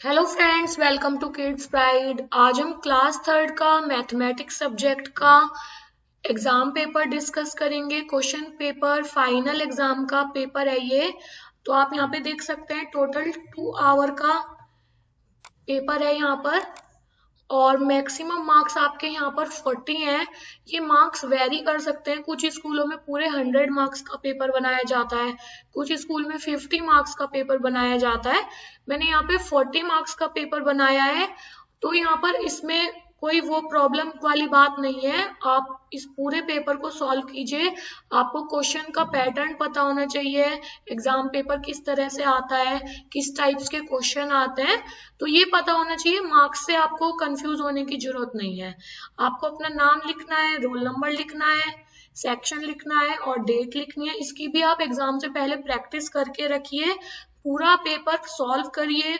Hello friends, welcome to kids pride. आज हम class third का मैथमेटिक्स सब्जेक्ट का एग्जाम पेपर डिस्कस करेंगे। क्वेश्चन पेपर फाइनल एग्जाम का पेपर है ये। तो आप यहाँ पे देख सकते हैं टोटल 2 आवर का पेपर है यहाँ पर, और मैक्सिमम मार्क्स आपके यहाँ पर 40 हैं। ये मार्क्स वेरी कर सकते हैं। कुछ स्कूलों में पूरे 100 मार्क्स का पेपर बनाया जाता है, कुछ स्कूल में 50 मार्क्स का पेपर बनाया जाता है। मैंने यहाँ पे 40 मार्क्स का पेपर बनाया है। तो यहाँ पर इसमें कोई वो प्रॉब्लम वाली बात नहीं है। आप इस पूरे पेपर को सॉल्व कीजिए। आपको क्वेश्चन का पैटर्न पता होना चाहिए, एग्जाम पेपर किस तरह से आता है, किस टाइप्स के क्वेश्चन आते हैं, तो ये पता होना चाहिए। मार्क्स से आपको कंफ्यूज होने की जरूरत नहीं है। आपको अपना नाम लिखना है, रोल नंबर लिखना है, सेक्शन लिखना है और डेट लिखनी है। इसकी भी आप एग्जाम से पहले प्रैक्टिस करके रखिए। पूरा पेपर सॉल्व करिए।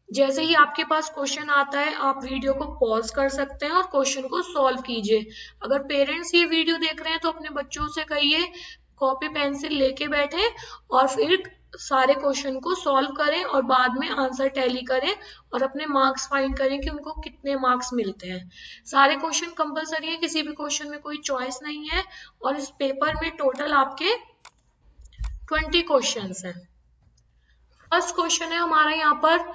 जैसे ही आपके पास क्वेश्चन आता है आप वीडियो को पॉज कर सकते हैं और क्वेश्चन को सॉल्व कीजिए। अगर पेरेंट्स ये वीडियो देख रहे हैं तो अपने बच्चों से कहिए कॉपी पेंसिल लेके बैठे और फिर सारे क्वेश्चन को सॉल्व करें और बाद में आंसर टैली करें और अपने मार्क्स फाइंड करें कि उनको कितने मार्क्स मिलते हैं। सारे क्वेश्चन कंपलसरी है, किसी भी क्वेश्चन में कोई चॉइस नहीं है। और इस पेपर में टोटल आपके 20 क्वेश्चन हैं। फर्स्ट क्वेश्चन है हमारा यहाँ पर,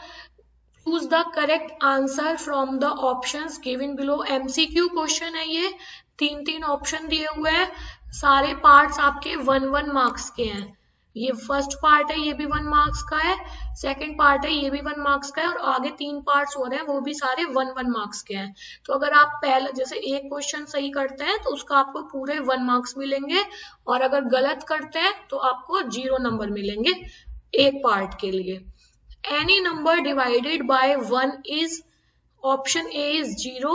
choose the correct answer from the options given below. MCQ question है ये। 3 ऑप्शन दिए हुए हैं। सारे पार्ट्स आपके 1 मार्क्स के हैं। ये फर्स्ट पार्ट है, ये भी 1 मार्क्स का है। सेकंड पार्ट है, ये भी 1 मार्क्स का है। और आगे 3 पार्ट्स हो रहे हैं, वो भी सारे 1 मार्क्स के हैं। तो अगर आप पहले जैसे एक क्वेश्चन सही करते हैं तो उसका आपको पूरे 1 मार्क्स मिलेंगे, और अगर गलत करते हैं तो आपको 0 नंबर मिलेंगे एक पार्ट के लिए। Any number divided by 1 is, option A is 0,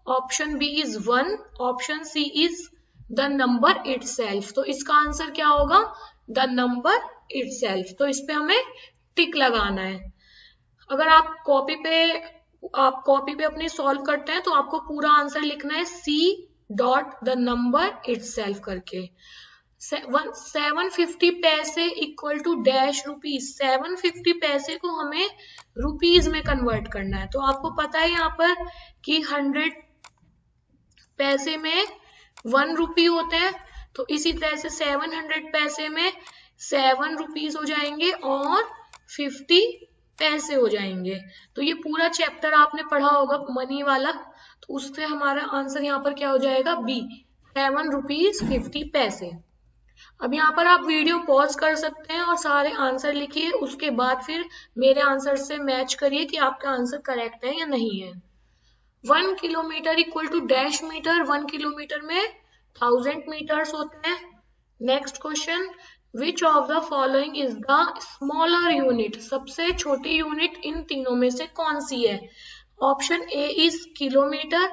option B is 1, option C is the number itself। तो इसका आंसर क्या होगा? the number itself। तो इस पे हमें टिक लगाना है। अगर आप कॉपी पे अपनी सॉल्व करते हैं तो आपको पूरा आंसर लिखना है C dot the number itself करके। 750 पैसे इक्वल टू डैश रुपीज। 750 पैसे को हमें रुपीज में कन्वर्ट करना है। तो आपको पता है यहाँ पर कि 100 पैसे में 1 रुपी होते हैं। तो इसी तरह से 700 पैसे में 7 रुपीज हो जाएंगे और 50 पैसे हो जाएंगे। तो ये पूरा चैप्टर आपने पढ़ा होगा मनी वाला, तो उससे हमारा आंसर यहाँ पर क्या हो जाएगा? बी, 7 रुपीज 50 पैसे। अब यहाँ पर आप वीडियो पॉज कर सकते हैं और सारे आंसर लिखिए। उसके बाद फिर मेरे आंसर से मैच करिए कि आपका आंसर करेक्ट है या नहीं है। 1 kilometre equal to dash metre. 1 किलोमीटर में 1000 मीटर्स होते हैं। Next question, which of the following is the smaller unit. सबसे छोटी यूनिट इन तीनों में से कौन सी है? Option A is kilometre,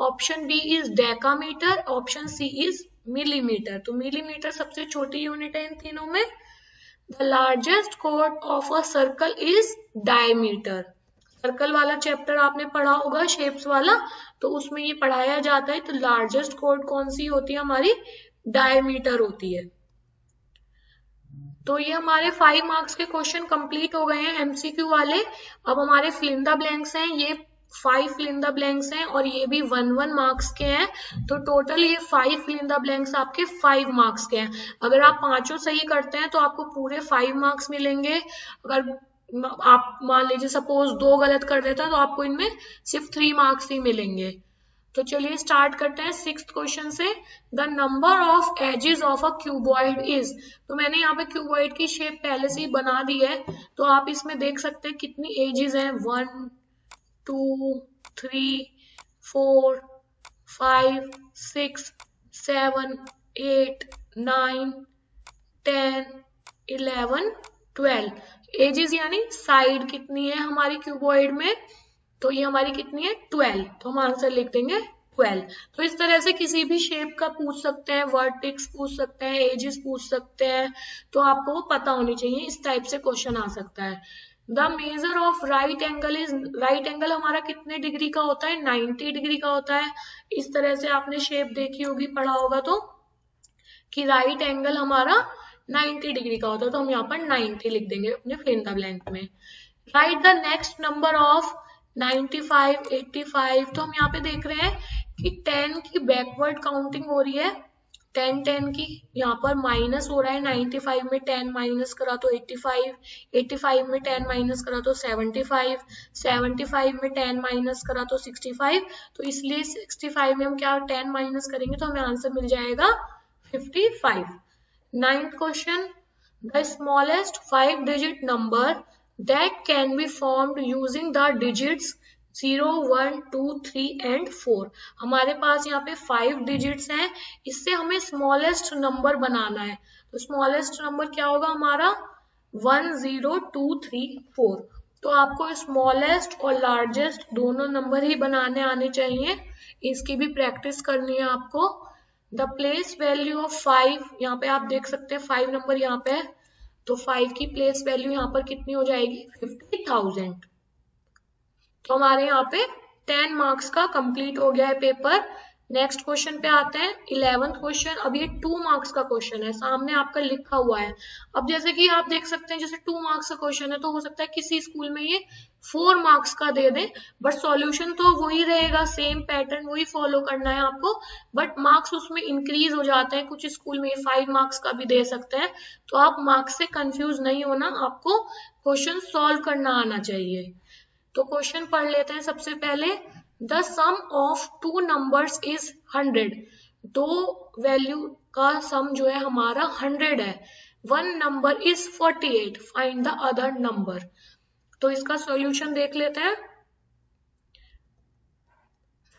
option B is decametre, option C is millimetre. तो मिलीमीटर सबसे छोटी यूनिट है इन तीनों में। द लार्जेस्ट कोड of a circle is diameter. Circle वाला चैप्टर आपने पढ़ा होगा, शेप्स वाला, तो उसमें ये पढ़ाया जाता है। तो लार्जेस्ट कोड कौन सी होती है? हमारी डायमीटर होती है। तो ये हमारे 5 मार्क्स के क्वेश्चन कंप्लीट हो गए हैं एमसीक्यू वाले। अब हमारे फिल इन द ब्लैंक्स हैं। ये 5 फिल इन द ब्लैंक्स हैं और ये भी 1 मार्क्स के हैं। तो टोटल ये 5 फिल इन द ब्लैंक्स आपके 5 मार्क्स के हैं। अगर आप पांचों सही करते हैं तो आपको पूरे 5 मार्क्स मिलेंगे। अगर आप मान लीजिए सपोज 2 गलत कर देता है तो आपको इनमें सिर्फ 3 मार्क्स ही मिलेंगे। तो चलिए स्टार्ट करते हैं 6th क्वेश्चन से। The number of edges of a cuboid is. तो मैंने यहाँ पे क्यूबॉइड की शेप पहले से ही बना दी है, तो आप इसमें देख सकते हैं कितनी एजेस हैं। 1 2 3 4 5 6 7 8 9 10 11 12 एजेस, यानी साइड कितनी है हमारी क्यूबॉइड में? तो ये हमारी कितनी है? 12। तो हम आंसर लिख देंगे 12। तो इस तरह से किसी भी शेप का पूछ सकते हैं, वर्टेक्स पूछ सकते हैं, एजेस पूछ सकते हैं, तो आपको वो पता होनी चाहिए। इस टाइप से क्वेश्चन आ सकता है। The measure of right angle is. Right angle हमारा कितने डिग्री का होता है? 90 डिग्री का होता है। इस तरह से आपने शेप देखी होगी, पढ़ा होगा तो, कि राइट एंगल हमारा 90 डिग्री का होता है। तो हम यहाँ पर 90 लिख देंगे अपने फिल इन द ब्लैंक में। Right the next number of 95, 85। तो हम यहाँ पे देख रहे हैं कि 10 की बैकवर्ड काउंटिंग हो रही है, 10 की। यहाँ पर माइनस हो रहा है, 95 में 10 माइनस करा तो 85, 85 में 10 माइनस करा तो 75, 75 में 10 माइनस करा तो 65। तो इसलिए 65 में हम क्या 10 माइनस करेंगे तो हमें आंसर मिल जाएगा 55। Ninth question, the smallest 5-digit number that can be formed using the digits 0, 1, 2, 3 and 4। हमारे पास यहाँ पे 5 डिजिट्स हैं, इससे हमें स्मॉलेस्ट नंबर बनाना है। तो स्मॉलेस्ट नंबर क्या होगा हमारा 1, 0, 2, 3, 4। तो आपको स्मॉलेस्ट और लार्जेस्ट दोनों नंबर ही बनाने आने चाहिए, इसकी भी प्रैक्टिस करनी है आपको। द प्लेस वैल्यू ऑफ 5, यहाँ पे आप देख सकते हैं 5 नंबर यहाँ पे है, तो 5 की प्लेस वैल्यू यहाँ पर कितनी हो जाएगी 50,000। तो हमारे यहाँ पे 10 मार्क्स का कंप्लीट हो गया है पेपर। नेक्स्ट क्वेश्चन पे आते हैं, 11th क्वेश्चन। अब ये 2 मार्क्स का क्वेश्चन है, सामने आपका लिखा हुआ है। अब जैसे कि आप देख सकते हैं, जैसे 2 मार्क्स का क्वेश्चन है तो हो सकता है किसी स्कूल में ये 4 मार्क्स का दे दे, बट सॉल्यूशन तो वही रहेगा, सेम पैटर्न वही फॉलो करना है आपको, बट मार्क्स उसमें इंक्रीज हो जाते हैं। कुछ स्कूल में 5 मार्क्स का भी दे सकते हैं, तो आप मार्क्स से कंफ्यूज नहीं होना, आपको क्वेश्चन सॉल्व करना आना चाहिए। तो क्वेश्चन पढ़ लेते हैं सबसे पहले। The sum of 2 numbers is 100। 2 value का सम जो है हमारा 100 है। 1 number is 48, find the other number. तो इसका सॉल्यूशन देख लेते हैं।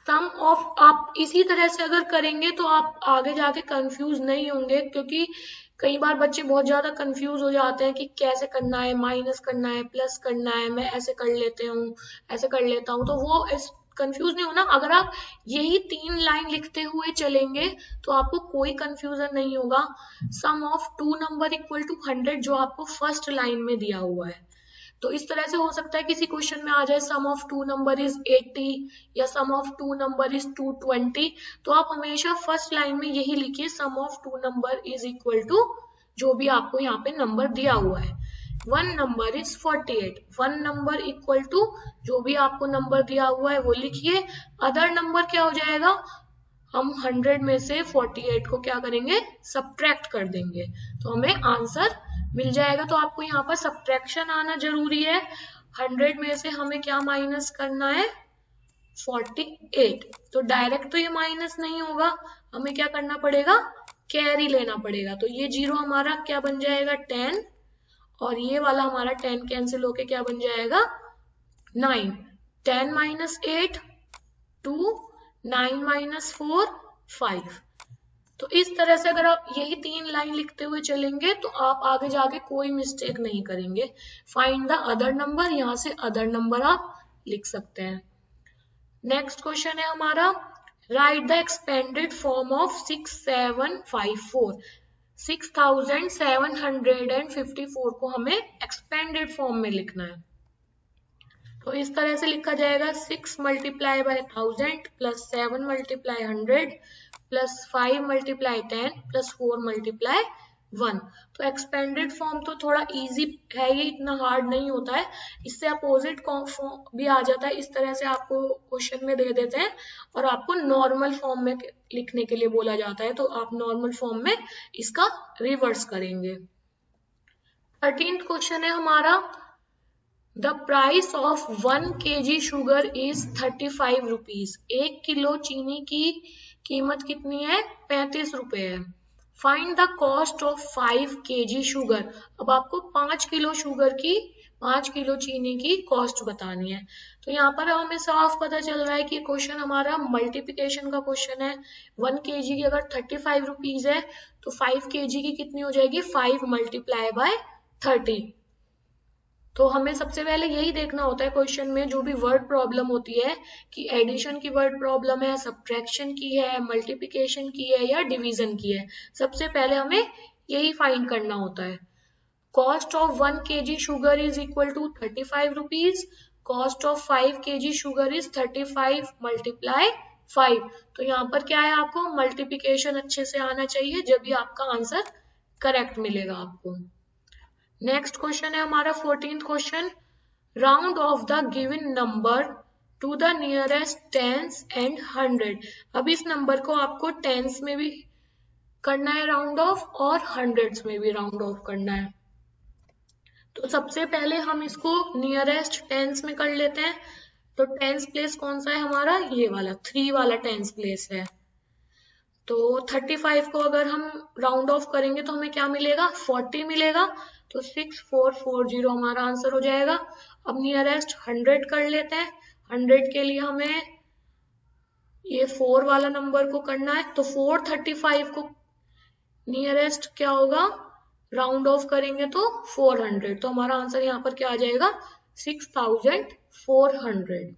सम ऑफ, आप इसी तरह से अगर करेंगे तो आप आगे जाके कंफ्यूज नहीं होंगे, क्योंकि कई बार बच्चे बहुत ज्यादा कंफ्यूज हो जाते हैं कि कैसे करना है, माइनस करना है, प्लस करना है, मैं ऐसे कर लेते हूँ, ऐसे कर लेता हूँ। तो वो कंफ्यूज नहीं होना। अगर आप यही 3 लाइन लिखते हुए चलेंगे तो आपको कोई कंफ्यूजन नहीं होगा। सम ऑफ 2 नंबर इक्वल टू 100 जो आपको फर्स्ट लाइन में दिया हुआ है। तो इस तरह से हो सकता है किसी क्वेश्चन में आ जाए सम ऑफ 2 नंबर इज 80 या सम ऑफ 2 नंबर इज 220। तो आप हमेशा फर्स्ट लाइन में यही लिखिए, sum of 2 number is equal to जो भी आपको यहाँ पे नंबर दिया हुआ है। 1 number is 48, 1 number equal to जो भी आपको नंबर दिया हुआ है वो लिखिए। अदर नंबर क्या हो जाएगा, हम 100 में से 48 को क्या करेंगे, सब्ट्रैक्ट कर देंगे, तो हमें आंसर मिल जाएगा। तो आपको यहाँ पर सब्ट्रैक्शन आना जरूरी है। 100 में से हमें क्या माइनस करना है 48। तो डायरेक्ट तो ये माइनस नहीं होगा, हमें क्या करना पड़ेगा, कैरी लेना पड़ेगा। तो ये 0 हमारा क्या बन जाएगा 10, और ये वाला हमारा 10 कैंसिल होके क्या बन जाएगा 9। 10 माइनस 8 2, 9 माइनस 4 5। तो इस तरह से अगर आप यही 3 लाइन लिखते हुए चलेंगे तो आप आगे जाके कोई मिस्टेक नहीं करेंगे। फाइंड द अदर नंबर, यहाँ से अदर नंबर आप लिख सकते हैं। नेक्स्ट क्वेश्चन है हमारा, right the expanded form of 6754। 6754 को हमें एक्सपेंडेड फॉर्म में लिखना है। तो इस तरह से लिखा जाएगा 6 multiply by 1000 plus 7 multiply 100 plus 5 multiply 10 plus 4 multiply 1। तो एक्सपेंडेड फॉर्म तो थोड़ा इजी है, ये इतना हार्ड नहीं होता है। इससे अपोजिट फॉर्म भी आ जाता है, इस तरह से आपको क्वेश्चन में दे देते हैं और आपको नॉर्मल फॉर्म में लिखने के लिए बोला जाता है, तो आप नॉर्मल फॉर्म में इसका रिवर्स करेंगे। 13th क्वेश्चन है हमारा, the price of 1 kg sugar is 35 rupees. 1 kilo चीनी की कीमत कितनी है 35 रुपए है। Find the cost of 5 kg sugar. अब आपको 5 किलो शुगर की 5 किलो चीनी की कॉस्ट बतानी है। तो यहाँ पर हमें साफ पता चल रहा है कि क्वेश्चन हमारा मल्टीप्लिकेशन का क्वेश्चन है। 1 kg की अगर 35 रुपीज है तो 5 kg की कितनी हो जाएगी 5 मल्टीप्लाई बाय 30। तो हमें सबसे पहले यही देखना होता है क्वेश्चन में, जो भी वर्ड प्रॉब्लम होती है कि एडिशन की वर्ड प्रॉब्लम है, सब्ट्रैक्शन की है, मल्टीप्लिकेशन की है या डिवीजन की है, सबसे पहले हमें यही फाइंड करना होता है। Cost of 1 kg sugar is equal to 35 rupees. Cost of 5 kg sugar is 35 multiply 5। तो यहाँ पर क्या है, आपको मल्टीप्लिकेशन अच्छे से आना चाहिए, जब भी आपका आंसर करेक्ट मिलेगा आपको। नेक्स्ट क्वेश्चन है हमारा 14th question, round of the given number two the nearest tense and 100। अब इस नंबर को आपको टेंस में भी करना है राउंड ऑफ और हंड्रेड्स में भी राउंड ऑफ करना है। तो सबसे पहले हम इसको नियरेस्ट टेंस में कर लेते हैं। तो टेंस प्लेस कौन सा है हमारा, ये वाला 3 वाला टेंस प्लेस है। तो 35 को अगर हम राउंड ऑफ करेंगे तो हमें क्या मिलेगा, 40 मिलेगा। तो 6440 हमारा आंसर हो जाएगा। अब नियरेस्ट 100 कर लेते हैं। 100 के लिए हमें ये 4 वाला नंबर को करना है। तो 435 को नियरेस्ट क्या होगा, राउंड ऑफ करेंगे तो 400। तो हमारा आंसर यहाँ पर क्या आ जाएगा, 6400।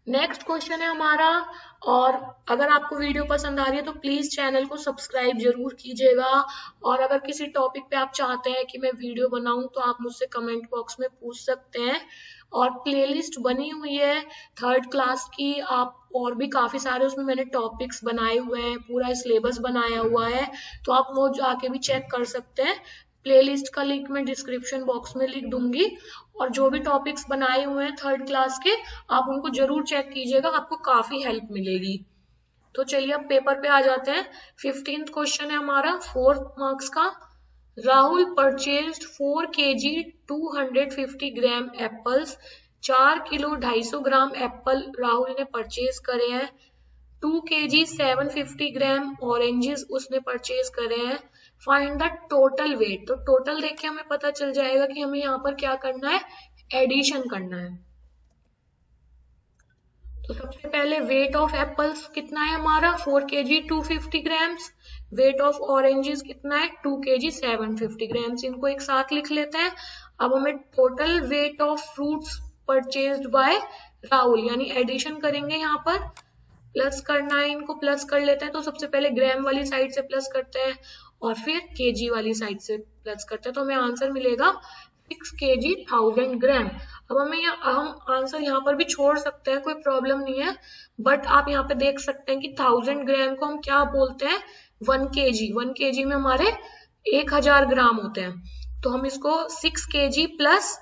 नेक्स्ट क्वेश्चन है हमारा। और अगर आपको वीडियो पसंद आ रही है तो प्लीज चैनल को सब्सक्राइब जरूर कीजिएगा। और अगर किसी टॉपिक पे आप चाहते हैं कि मैं वीडियो बनाऊं तो आप मुझसे कमेंट बॉक्स में पूछ सकते हैं। और प्लेलिस्ट बनी हुई है 3rd क्लास की, आप और भी काफी सारे उसमें मैंने टॉपिक्स बनाए हुए हैं, पूरा सिलेबस बनाया हुआ है, तो आप वो जाके भी चेक कर सकते हैं। प्लेलिस्ट का लिंक मैं डिस्क्रिप्शन बॉक्स में लिख दूंगी। और जो भी टॉपिक्स बनाए हुए हैं 3rd क्लास के, आप उनको जरूर चेक कीजिएगा, आपको काफी हेल्प मिलेगी। तो चलिए अब पेपर पे आ जाते हैं। 15th क्वेश्चन है हमारा 4 मार्क्स का। राहुल परचेज्ड 4 kg 250 ग्राम एप्पल्स। 4 किलो 250 ग्राम एप्पल राहुल ने परचेज करे हैं। 2 kg 750 ग्राम ऑरेंजेस उसने परचेज करे हैं। Find the total weight. तो टोटल देख के हमें पता चल जाएगा कि हमें यहाँ पर क्या करना है, एडिशन करना है। तो सबसे पहले वेट ऑफ एप्पल्स कितना है हमारा, 4 kg 250 grams. Weight of oranges कितना है, 2 kg 750 ग्राम्स। इनको एक साथ लिख लेते हैं। अब हमें total weight of fruits purchased bye Rahul, यानी एडिशन करेंगे, यहाँ पर प्लस करना है, इनको प्लस कर लेते हैं। तो सबसे पहले ग्राम वाली साइड से प्लस करते हैं और फिर केजी वाली साइड से प्लस करते हैं। तो हमें आंसर मिलेगा 6 kg 1000 ग्राम। अब हम आंसर यहाँ पर भी छोड़ सकते हैं, कोई प्रॉब्लम नहीं है, बट आप यहाँ पे देख सकते हैं कि 1000 ग्राम को हम क्या बोलते हैं, 1 kg। 1 kg में हमारे 1000 ग्राम होते हैं। तो हम इसको 6 kg प्लस,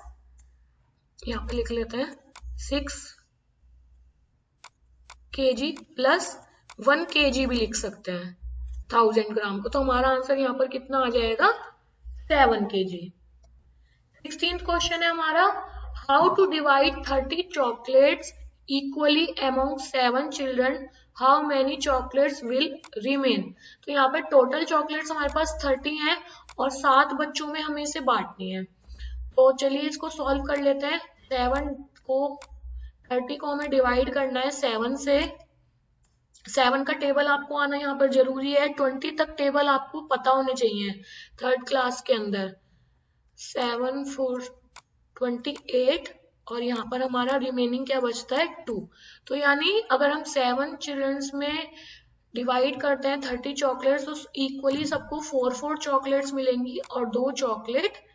यहाँ पे लिख लेते हैं 6 kg प्लस 1 kg भी लिख सकते हैं 1000 ग्राम को। तो हमारा आंसर यहाँ पर कितना आ जाएगा, 7 kg। 16th क्वेश्चन है हमारा। How to divide 30 chocolates equally among 7 children, how many chocolates will remain. तो यहाँ पे टोटल चॉकलेट्स हमारे पास 30 हैं और 7 बच्चों में हमें इसे बांटनी है। तो चलिए इसको सॉल्व कर लेते हैं। 30 को हमें डिवाइड करना है 7 से। 7 का टेबल आपको आना यहाँ पर जरूरी है। 20 तक टेबल आपको पता होने चाहिए 3rd क्लास के अंदर। 7 4 28 और यहाँ पर हमारा रिमेनिंग क्या बचता है, 2। तो यानी अगर हम 7 चिल्ड्रंस में डिवाइड करते हैं 30 चॉकलेट्स, तो इक्वली सबको 4 चॉकलेट्स मिलेंगी और 2 चॉकलेट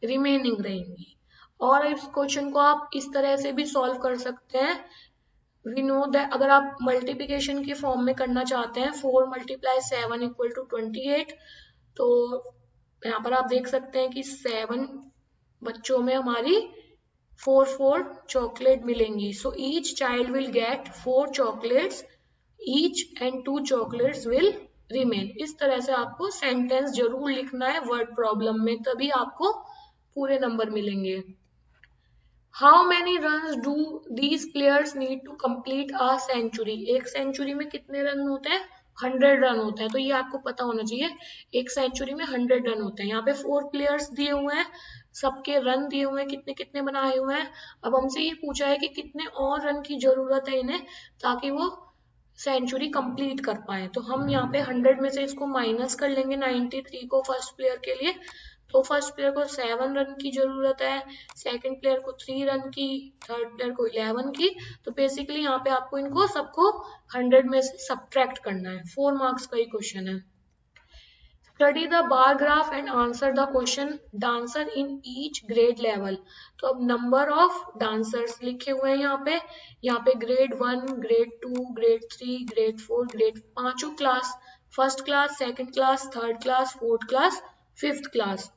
रिमेनिंग रहेंगी। और इस क्वेश्चन को आप इस तरह से भी सॉल्व कर सकते हैं। वी नो दैट अगर आप मल्टीप्लिकेशन की फॉर्म में करना चाहते हैं, 4 × 7 = 28। तो यहाँ पर आप देख सकते हैं कि 7 बच्चों में हमारी 4 चॉकलेट मिलेंगी। So each child will get 4 chocolates each and 2 chocolates will remain. इस तरह से आपको सेंटेंस जरूर लिखना है वर्ड प्रॉब्लम में, तभी आपको पूरे नंबर मिलेंगे। How many runs do these players need to complete a century. एक सेंचुरी में कितने रन होते हैं, 100 रन होते हैं। तो ये आपको पता होना चाहिए, एक सेंचुरी में 100 रन होते हैं। यहाँ पे 4 प्लेयर्स दिए हुए हैं, सबके रन दिए हुए हैं, कितने कितने बनाए हुए हैं। अब हमसे ये पूछा है कि कितने और रन की जरूरत है इन्हें ताकि वो सेंचुरी कंप्लीट कर पाए। तो हम यहाँ पे 100 में से इसको माइनस कर लेंगे 93 को फर्स्ट प्लेयर के लिए। तो फर्स्ट प्लेयर को 7 रन की जरूरत है, सेकंड प्लेयर को 3 रन की, थर्ड प्लेयर को 11 की। तो बेसिकली यहाँ पे आपको इनको सबको 100 में से सब्ट्रैक्ट करना है। 4 मार्क्स का ही क्वेश्चन है। Study the bar graph and answer the question, dancer in each grade level. तो अब नंबर ऑफ डांसर्स लिखे हुए हैं यहाँ पे grade 1, grade 2, grade 3, grade 4, grade 5 class, first class, second class, third class, fourth class, fifth class.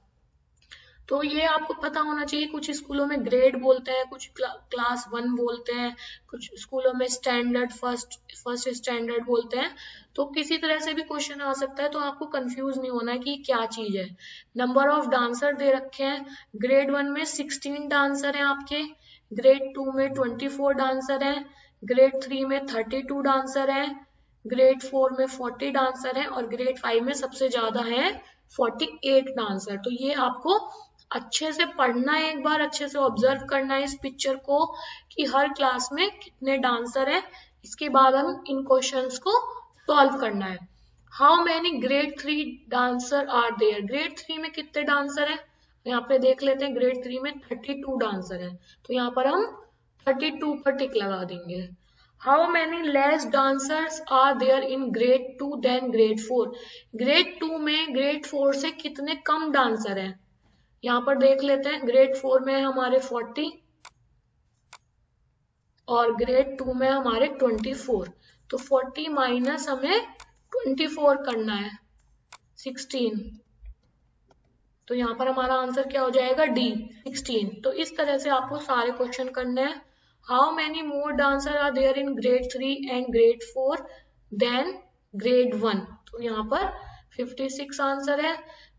तो ये आपको पता होना चाहिए। कुछ स्कूलों में ग्रेड बोलते हैं, कुछ क्लास 1 बोलते हैं, कुछ स्कूलों में स्टैंडर्ड फर्स्ट स्टैंडर्ड बोलते हैं। तो किसी तरह से भी क्वेश्चन आ सकता है, तो आपको कंफ्यूज नहीं होना है कि क्या चीज है। नंबर ऑफ डांसर दे रखे हैं। ग्रेड 1 में 16 डांसर हैं आपके, ग्रेड 2 में 24 डांसर हैं, ग्रेड 3 में 32 डांसर हैं, ग्रेड 4 में 40 डांसर हैं और ग्रेड 5 में सबसे ज्यादा है 48 डांसर। तो ये आपको अच्छे से पढ़ना है, एक बार अच्छे से ऑब्जर्व करना है इस पिक्चर को कि हर क्लास में कितने डांसर हैं। इसके बाद हम इन क्वेश्चंस को सॉल्व करना है। How many grade 3 dancer are there? Grade 3 में कितने डांसर हैं? यहाँ पे देख लेते हैं, ग्रेड 3 में 32 डांसर हैं, तो यहाँ पर हम 32 पर टिक लगा देंगे। How many less dancers are there in grade 2 than grade 4? Grade 2 में ग्रेड 4 से कितने कम डांसर हैं? यहाँ पर देख लेते हैं, ग्रेड 4 में हमारे 40 और ग्रेड 2 में हमारे 24। तो 40 माइनस हमें 24 करना है, 16। तो यहाँ पर हमारा आंसर क्या हो जाएगा? डी, 16। तो इस तरह से आपको सारे क्वेश्चन करने हैं। How many more dancer are there in grade 3 and grade 4 than grade 1? तो यहाँ पर 56 आंसर है।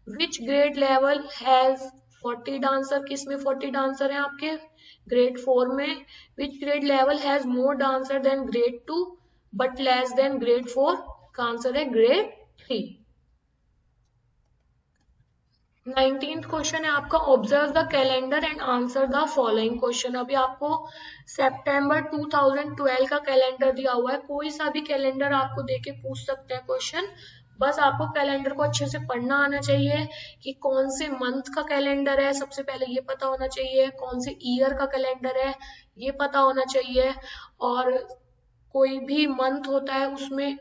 Which grade level has 40 dancer? किस में 40 डांसर हैं आपके? ग्रेड 4 में। Which grade level has more dancer than grade 2 but less than grade 4? का आंसर है ग्रेड 3। 19th क्वेश्चन है आपका, observe the calendar and answer the following question. अभी आपको सितंबर 2012 का कैलेंडर दिया हुआ है, कोई सा भी कैलेंडर आपको देके पूछ सकते हैं क्वेश्चन। बस आपको कैलेंडर को अच्छे से पढ़ना आना चाहिए कि कौन से मंथ का कैलेंडर है, सबसे पहले ये पता होना चाहिए। कौन से ईयर का कैलेंडर है ये पता होना चाहिए। और कोई भी मंथ होता है उसमें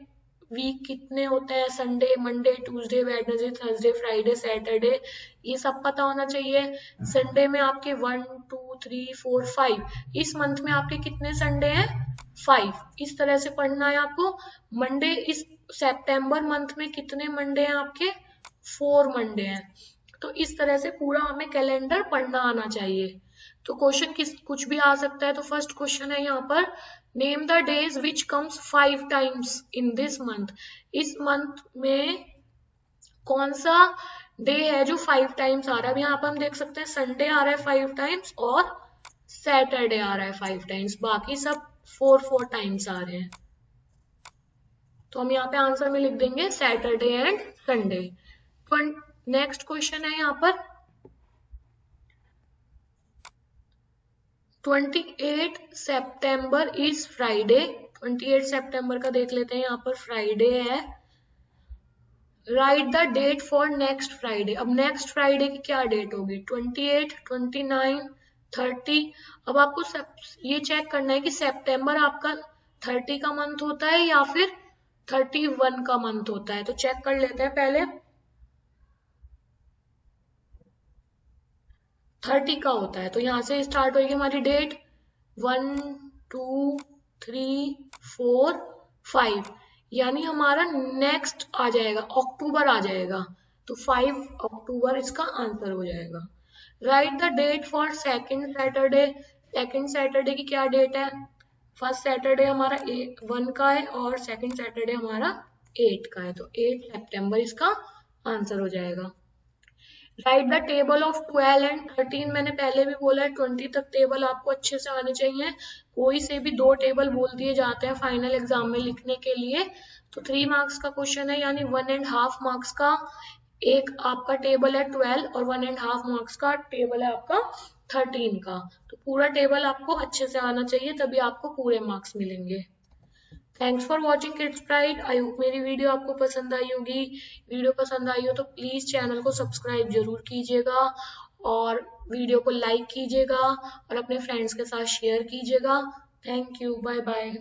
वीक कितने होते हैं, Sunday, Monday, Tuesday, Wednesday, Thursday, Friday, Saturday, ये सब पता होना चाहिए। संडे में आपके 1 2 3 4 5, इस मंथ में आपके कितने संडे हैं? 5। इस तरह से पढ़ना है आपको। मंडे, इस सितंबर मंथ में कितने मंडे हैं आपके? 4 मंडे हैं। तो इस तरह से पूरा हमें कैलेंडर पढ़ना आना चाहिए। तो क्वेश्चन कुछ भी आ सकता है। तो फर्स्ट क्वेश्चन है यहाँ पर, name the days which comes 5 times in this month. इस मंथ में कौन सा डे है जो 5 टाइम्स आ रहा है? अब यहाँ पर हम देख सकते हैं संडे आ रहा है 5 टाइम्स और सैटरडे आ रहा है 5 टाइम्स, बाकी सब 4 टाइम्स आ रहे हैं। तो हम यहाँ पे आंसर में लिख देंगे Saturday and Sunday. Next question है यहाँ पर, 28 सितंबर इज फ्राइडे। 28 सितंबर का देख लेते हैं, यहाँ पर फ्राइडे है। Write the date for next Friday. अब नेक्स्ट फ्राइडे की क्या डेट होगी? 28, 29, 30। अब आपको ये चेक करना है कि सितंबर आपका 30 का मंथ होता है या फिर 31 का मंथ होता है। तो चेक कर लेते हैं पहले। 30 का होता है, तो यहाँ से स्टार्ट होगी हमारी डेट 1 2 3 4 5, यानी हमारा नेक्स्ट आ जाएगा, अक्टूबर आ जाएगा। तो 5 अक्टूबर इसका आंसर हो जाएगा। Write the date for second Saturday. Second Saturday की क्या डेट है? फर्स्ट सैटरडे हमारा 1 का है और सेकंड सैटरडे हमारा 8 का है, तो 8 सितंबर इसका आंसर हो जाएगा। Write the table of 12 and 13। मैंने पहले भी बोला है 20 तक टेबल आपको अच्छे से आने चाहिए। कोई से भी 2 टेबल बोल दिए जाते हैं फाइनल एग्जाम में लिखने के लिए। तो 3 मार्क्स का क्वेश्चन है, यानी 1.5 मार्क्स का एक आपका टेबल है 12 और 1.5 मार्क्स का टेबल है आपका 13 का। तो पूरा टेबल आपको अच्छे से आना चाहिए, तभी आपको पूरे मार्क्स मिलेंगे। Thanks for watching kids pride. I hope मेरी वीडियो आपको पसंद आई होगी। वीडियो पसंद आई हो तो प्लीज चैनल को सब्सक्राइब जरूर कीजिएगा और वीडियो को लाइक कीजिएगा और अपने फ्रेंड्स के साथ शेयर कीजिएगा। Thank you, bye bye.